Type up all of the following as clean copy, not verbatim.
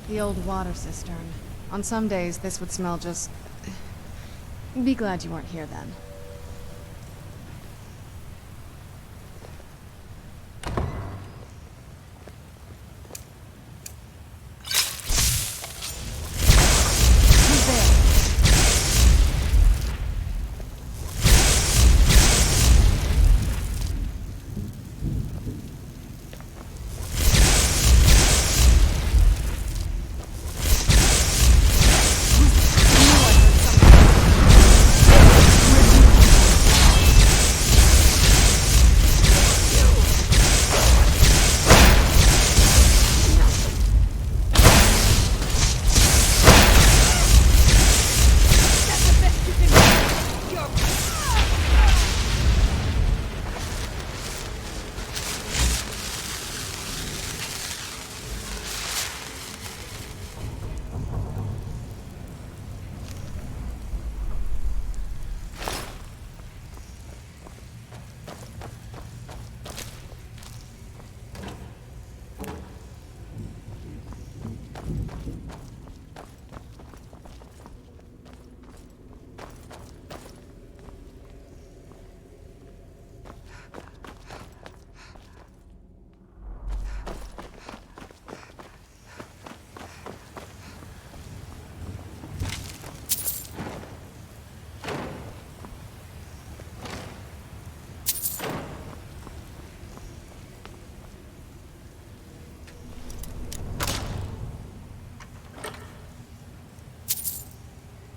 The old water cistern. On some days, this would smell just... Be glad you weren't here then.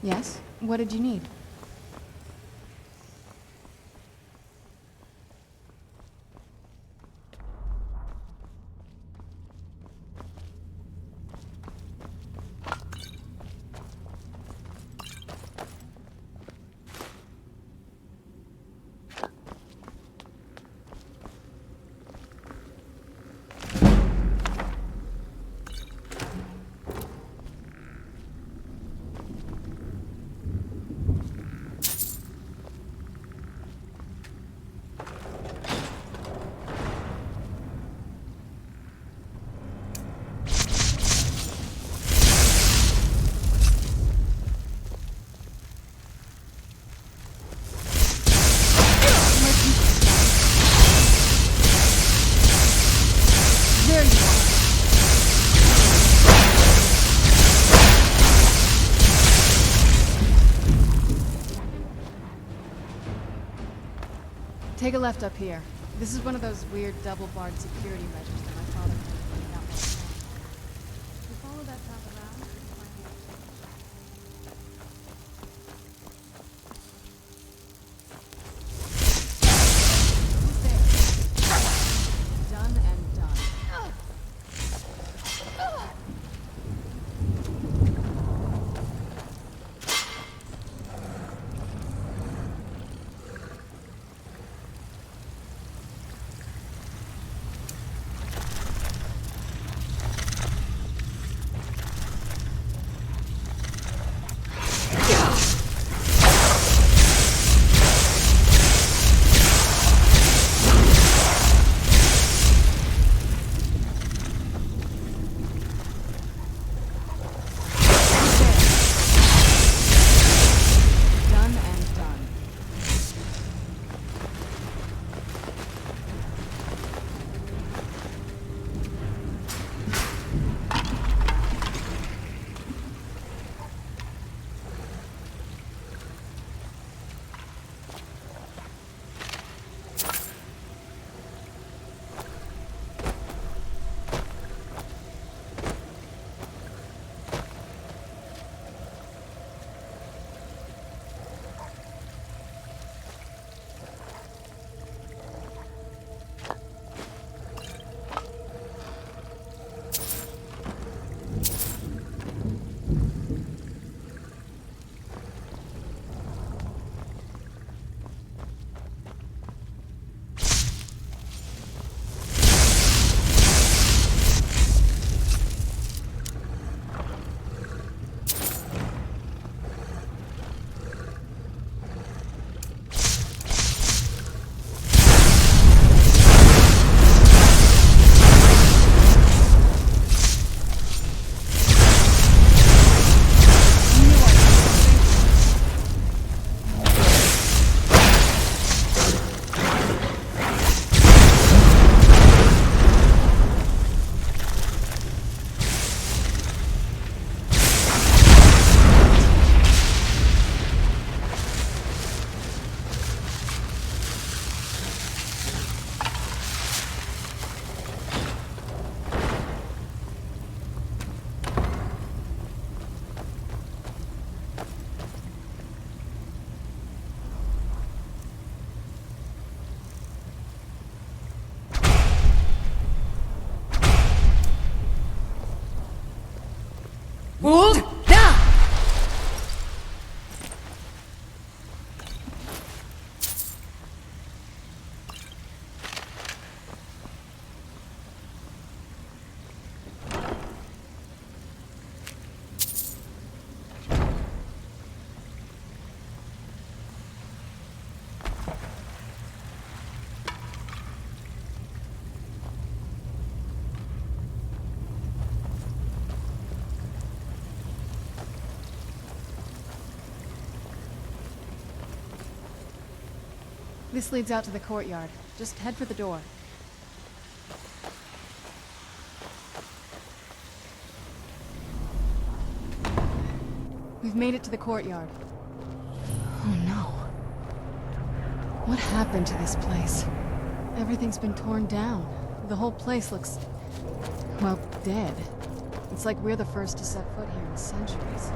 Yes? What did you need? Take a left up here. This is one of those weird double-barred security measures that my father had to put out last time. You follow that path around, you'll find the Who's there? Done and done. This leads out to the courtyard. Just head for the door. We've made it to the courtyard. Oh no. What happened to this place? Everything's been torn down. The whole place looks, well, dead. It's like we're the first to set foot here in centuries.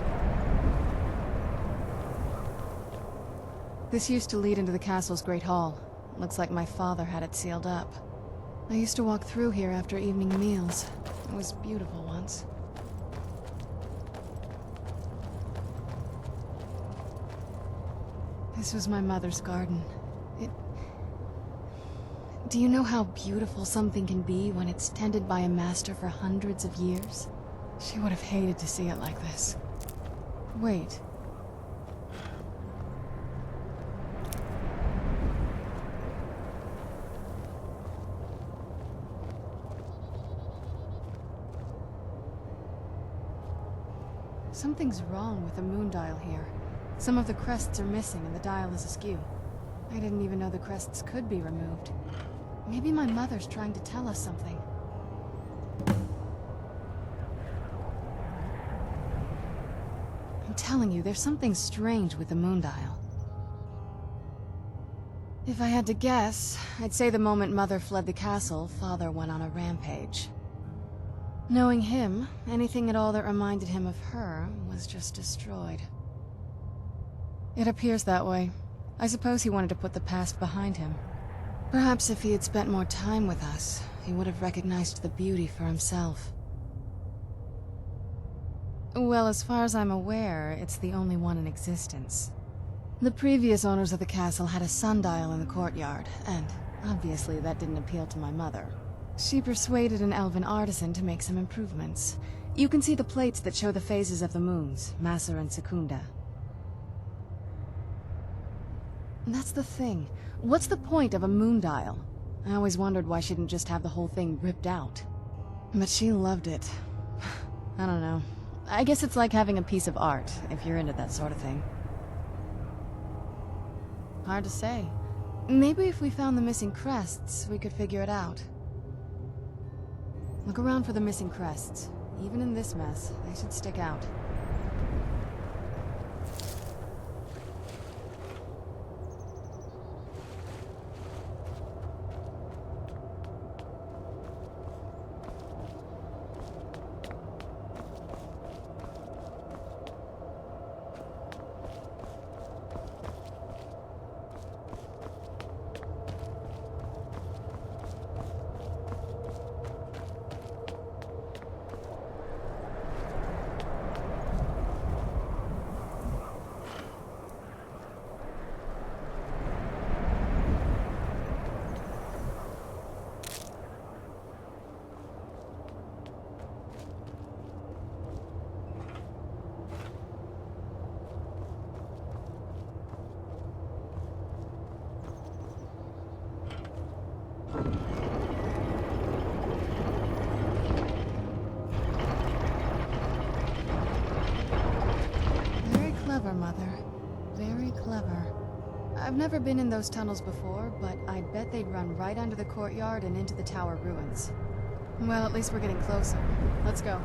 This used to lead into the castle's great hall. Looks like my father had it sealed up. I used to walk through here after evening meals. It was beautiful once. This was my mother's garden. Do you know how beautiful something can be when it's tended by a master for hundreds of years? She would have hated to see it like this. Wait. Something's wrong with the Moondial here. Some of the crests are missing and the dial is askew. I didn't even know the crests could be removed. Maybe my mother's trying to tell us something. I'm telling you, there's something strange with the Moondial. If I had to guess, I'd say the moment Mother fled the castle, Father went on a rampage. Knowing him, anything at all that reminded him of her was just destroyed. It appears that way. I suppose he wanted to put the past behind him. Perhaps if he had spent more time with us, he would have recognized the beauty for himself. Well, as far as I'm aware, it's the only one in existence. The previous owners of the castle had a sundial in the courtyard, and obviously that didn't appeal to my mother. She persuaded an elven artisan to make some improvements. You can see the plates that show the phases of the moons, Maser and Secunda. That's the thing. What's the point of a Moondial? I always wondered why she didn't just have the whole thing ripped out. But she loved it. I don't know. I guess it's like having a piece of art, if you're into that sort of thing. Hard to say. Maybe if we found the missing crests, we could figure it out. Look around for the missing crests. Even in this mess, they should stick out. Mother. Very clever. I've never been in those tunnels before, but I'd bet they'd run right under the courtyard and into the tower ruins. Well, at least we're getting closer. Let's go.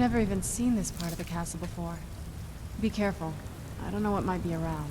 never even seen this part of the castle before. Be careful. I don't know what might be around.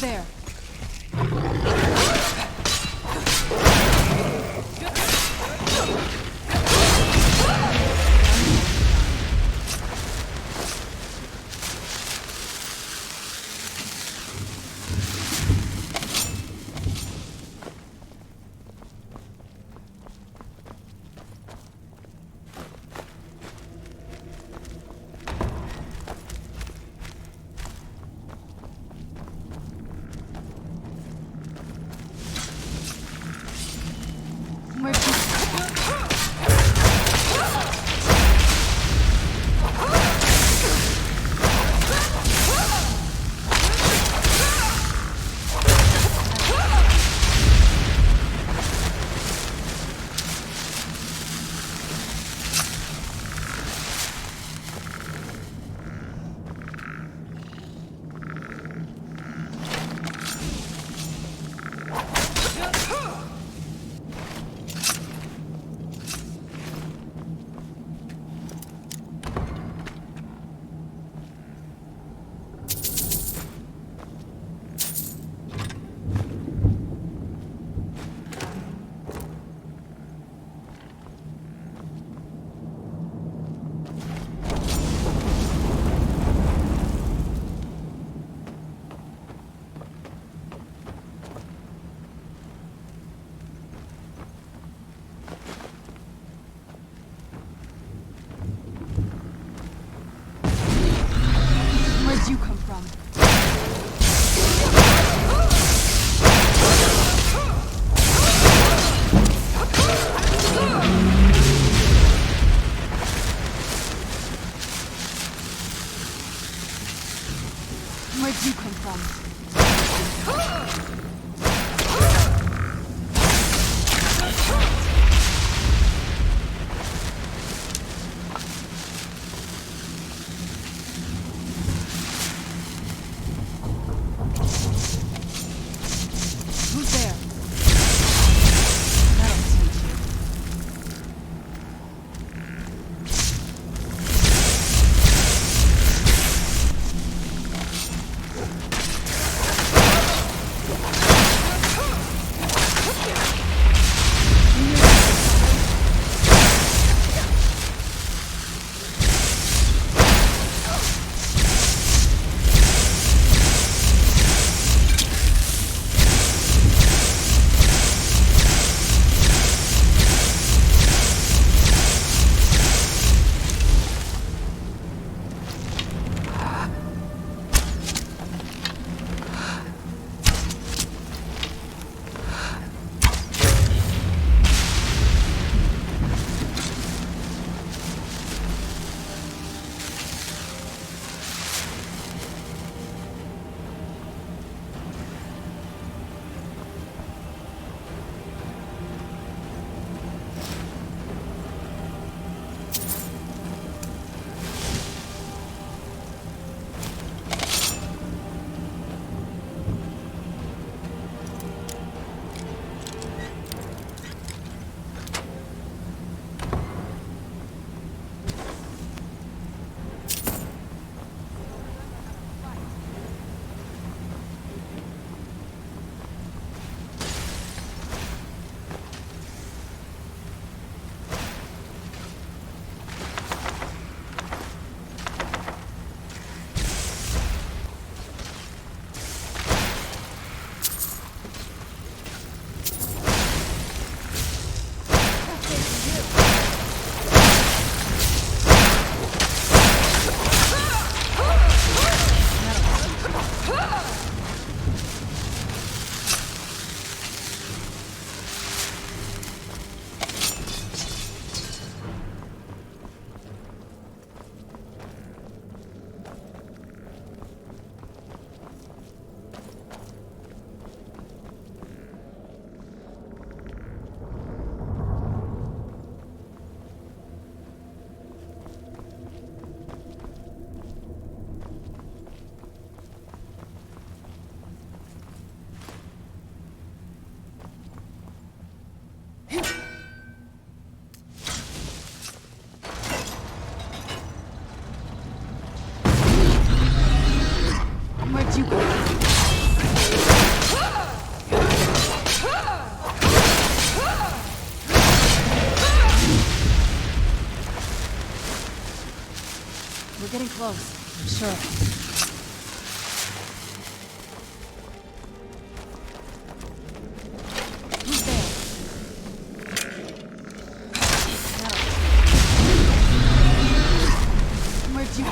There. We're getting close, I'm sure. Who's there? No. Where'd you go?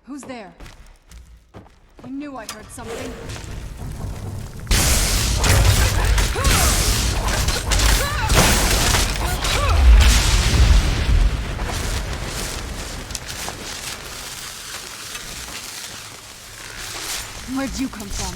Who's there? I knew I heard something. Where'd you come from?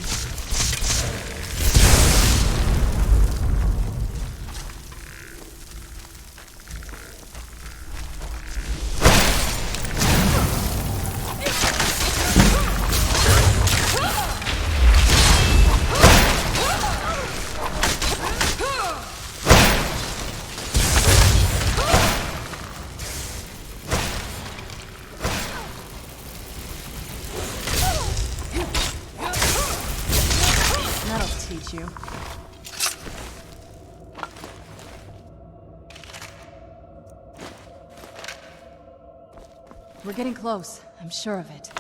You. We're getting close, I'm sure of it.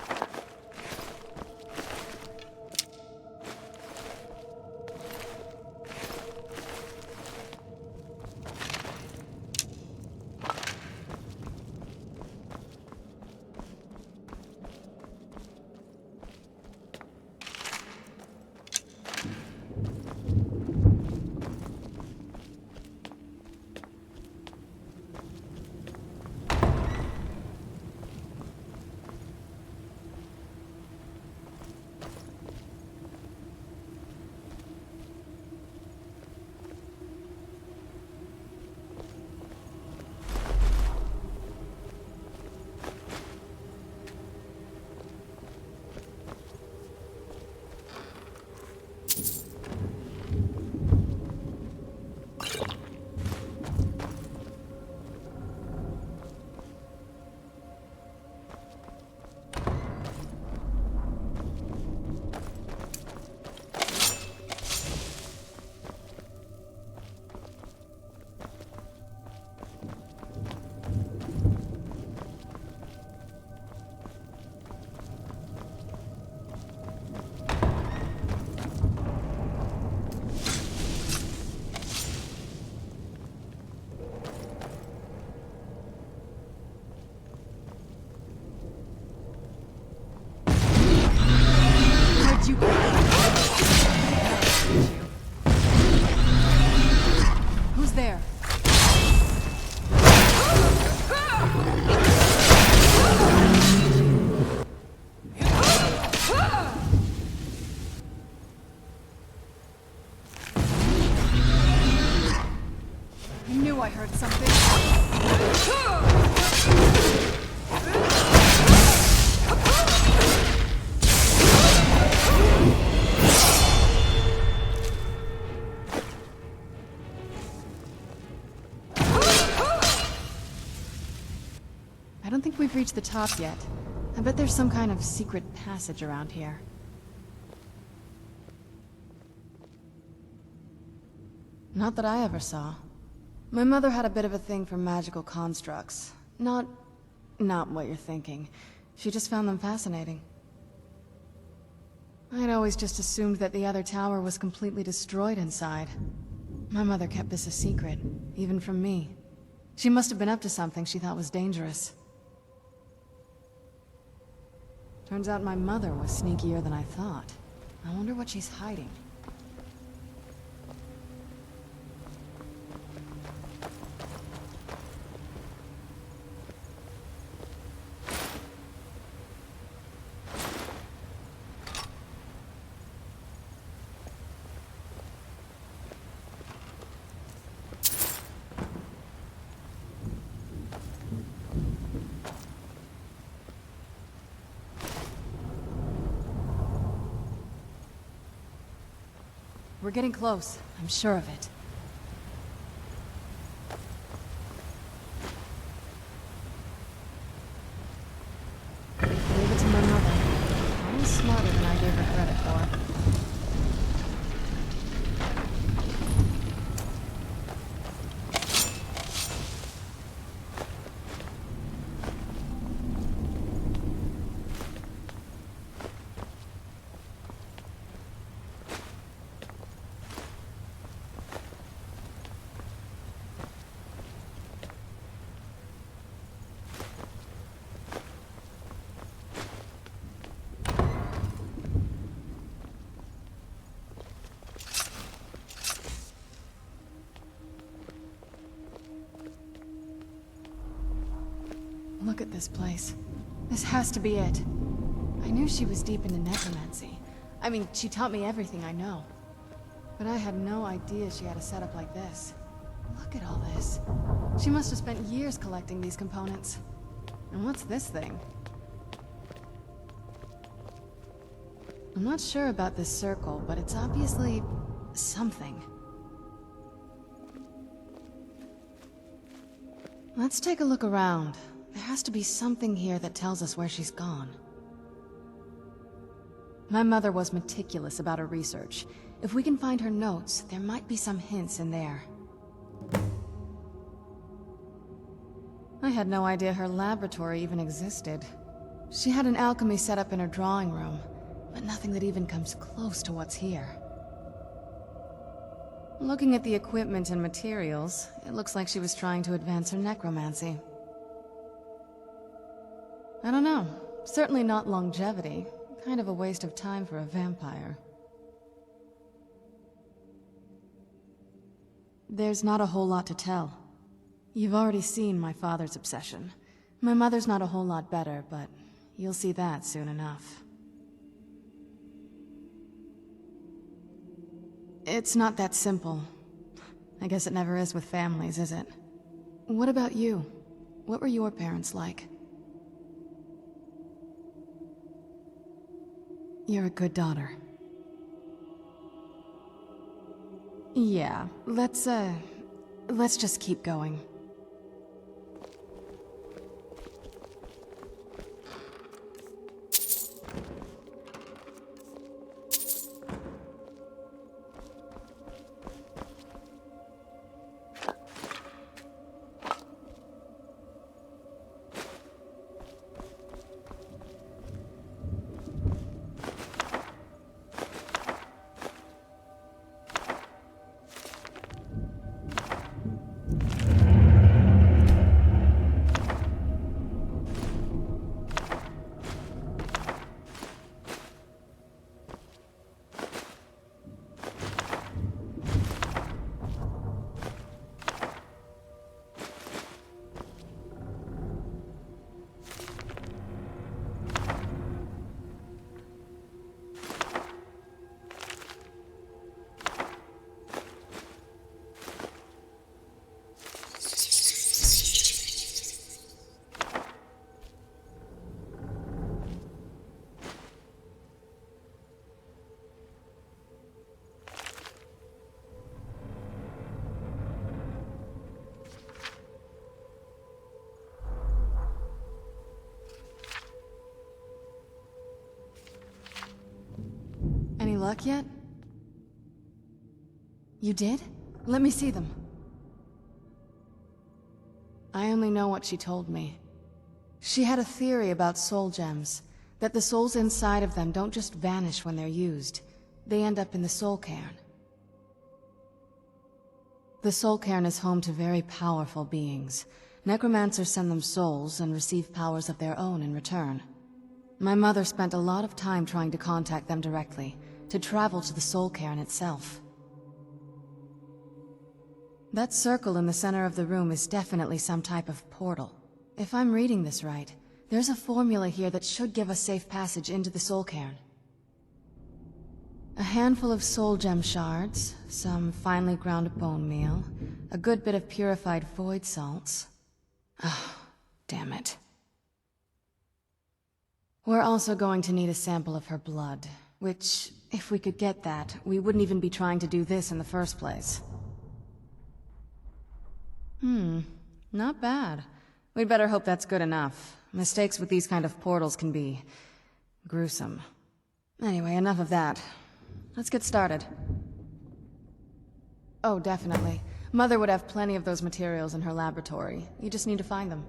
Who's there? I knew I heard something. I don't think we've reached the top yet. I bet there's some kind of secret passage around here. Not that I ever saw. My mother had a bit of a thing for magical constructs. Not what you're thinking. She just found them fascinating. I'd always just assumed that the other tower was completely destroyed inside. My mother kept this a secret, even from me. She must have been up to something she thought was dangerous. Turns out my mother was sneakier than I thought. I wonder what she's hiding. We're getting close. I'm sure of it. Leave it to my mother. Always smarter than I gave her credit for. Look at this place. This has to be it. I knew she was deep into necromancy. I mean, she taught me everything I know. But I had no idea she had a setup like this. Look at all this. She must have spent years collecting these components. And what's this thing? I'm not sure about this circle, but it's obviously something. Let's take a look around. There has to be something here that tells us where she's gone. My mother was meticulous about her research. If we can find her notes, there might be some hints in there. I had no idea her laboratory even existed. She had an alchemy set up in her drawing room, but nothing that even comes close to what's here. Looking at the equipment and materials, it looks like she was trying to advance her necromancy. I don't know. Certainly not longevity. Kind of a waste of time for a vampire. There's not a whole lot to tell. You've already seen my father's obsession. My mother's not a whole lot better, but you'll see that soon enough. It's not that simple. I guess it never is with families, is it? What about you? What were your parents like? You're a good daughter. Yeah, let's just keep going. Any luck yet? You did? Let me see them. I only know what she told me. She had a theory about soul gems, that the souls inside of them don't just vanish when they're used. They end up in the soul cairn. The soul cairn is home to very powerful beings. Necromancers send them souls and receive powers of their own in return. My mother spent a lot of time trying to contact them directly, to travel to the soul cairn itself. That circle in the center of the room is definitely some type of portal. If I'm reading this right, there's a formula here that should give us safe passage into the soul cairn. A handful of soul gem shards, some finely ground bone meal, a good bit of purified void salts. Oh, damn it. We're also going to need a sample of her blood. Which, if we could get that, we wouldn't even be trying to do this in the first place. Not bad. We'd better hope that's good enough. Mistakes with these kind of portals can be gruesome. Anyway, enough of that. Let's get started. Oh, definitely. Mother would have plenty of those materials in her laboratory. You just need to find them.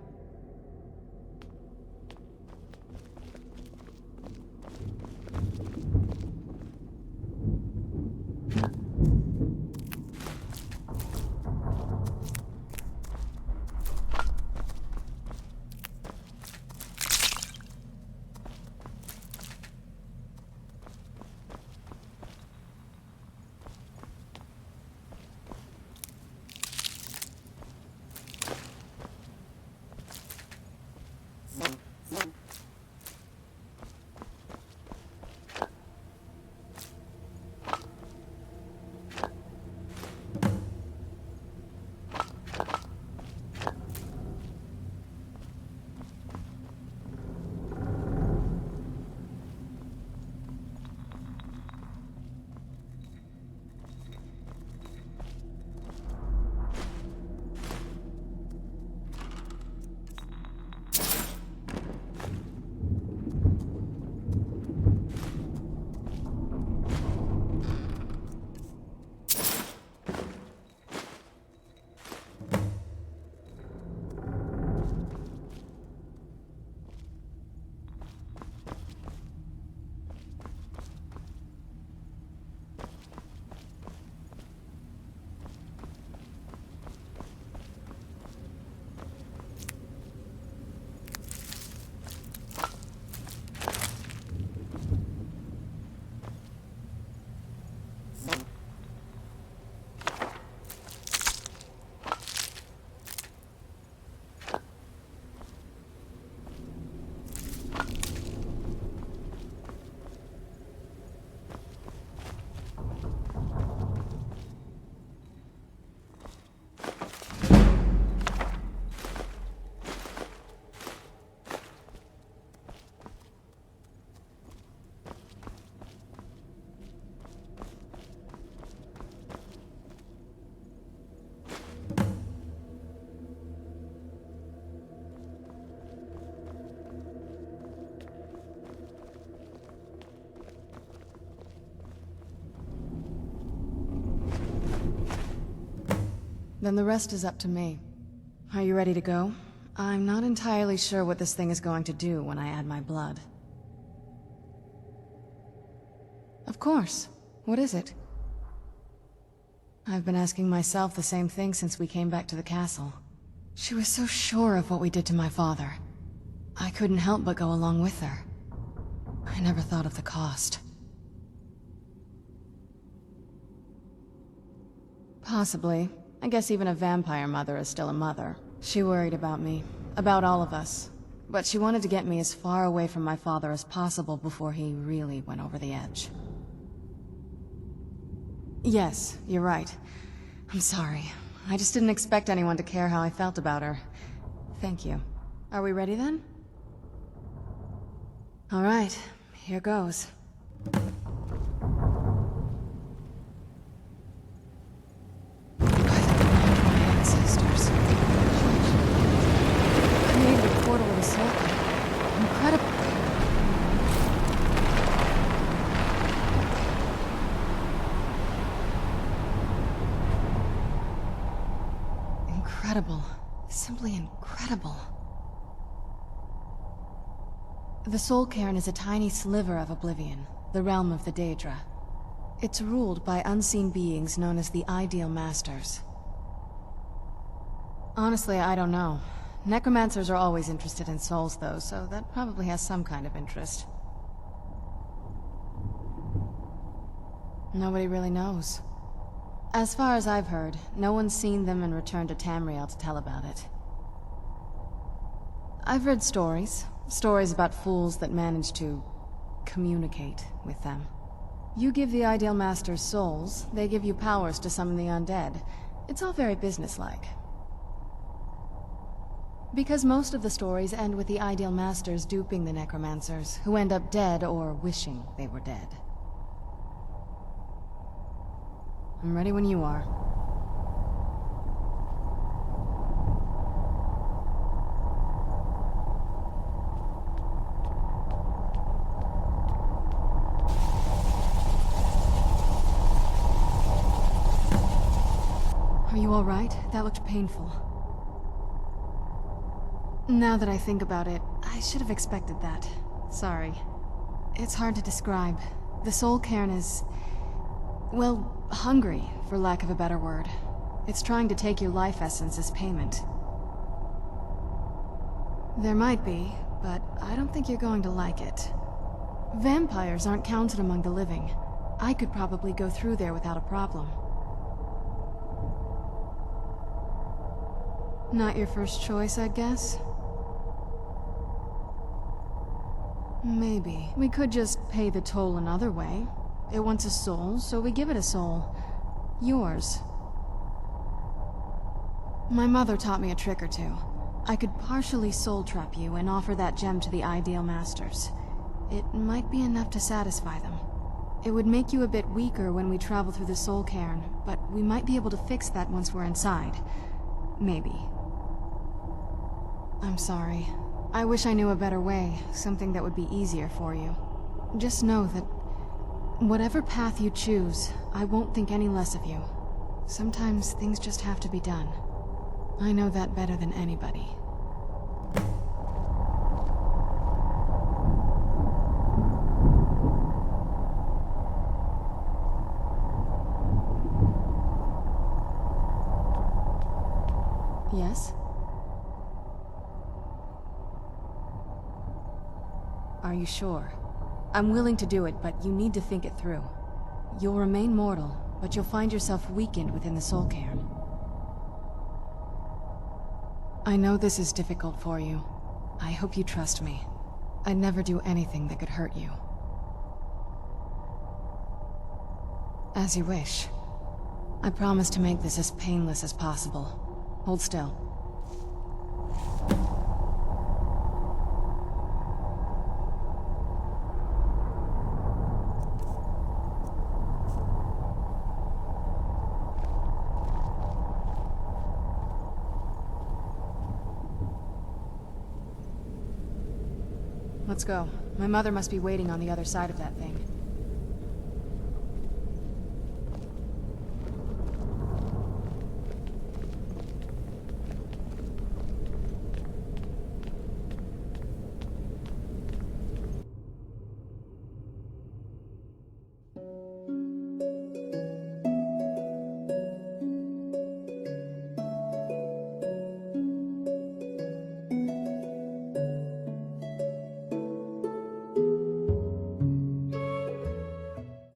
Then the rest is up to me. Are you ready to go? I'm not entirely sure what this thing is going to do when I add my blood. Of course. What is it? I've been asking myself the same thing since we came back to the castle. She was so sure of what we did to my father. I couldn't help but go along with her. I never thought of the cost. Possibly. I guess even a vampire mother is still a mother. She worried about me, about all of us. But she wanted to get me as far away from my father as possible before he really went over the edge. Yes, you're right. I'm sorry. I just didn't expect anyone to care how I felt about her. Thank you. Are we ready then? All right, here goes. Incredible. Simply incredible. The Soul Cairn is a tiny sliver of Oblivion, the realm of the Daedra. It's ruled by unseen beings known as the Ideal Masters. Honestly, I don't know. Necromancers are always interested in souls, though, so that probably has some kind of interest. Nobody really knows. As far as I've heard, no one's seen them and returned to Tamriel to tell about it. I've read stories. Stories about fools that manage to communicate with them. You give the Ideal Masters souls, they give you powers to summon the undead. It's all very businesslike. Because most of the stories end with the Ideal Masters duping the necromancers, who end up dead or wishing they were dead. I'm ready when you are. Are you all right? That looked painful. Now that I think about it, I should have expected that. Sorry. It's hard to describe. The soul cairn is... well, hungry, for lack of a better word. It's trying to take your life essence as payment. There might be, but I don't think you're going to like it. Vampires aren't counted among the living. I could probably go through there without a problem. Not your first choice, I'd guess? Maybe. We could just pay the toll another way. It wants a soul, so we give it a soul. Yours. My mother taught me a trick or two. I could partially soul trap you and offer that gem to the ideal masters. It might be enough to satisfy them. It would make you a bit weaker when we travel through the soul cairn, but we might be able to fix that once we're inside. Maybe. I'm sorry. I wish I knew a better way, something that would be easier for you. Just know that whatever path you choose, I won't think any less of you. Sometimes things just have to be done. I know that better than anybody. Yes? Are you sure? I'm willing to do it, but you need to think it through. You'll remain mortal, but you'll find yourself weakened within the soul cairn. I know this is difficult for you. I hope you trust me. I'd never do anything that could hurt you. As you wish. I promise to make this as painless as possible. Hold still. Let's go. My mother must be waiting on the other side of that thing.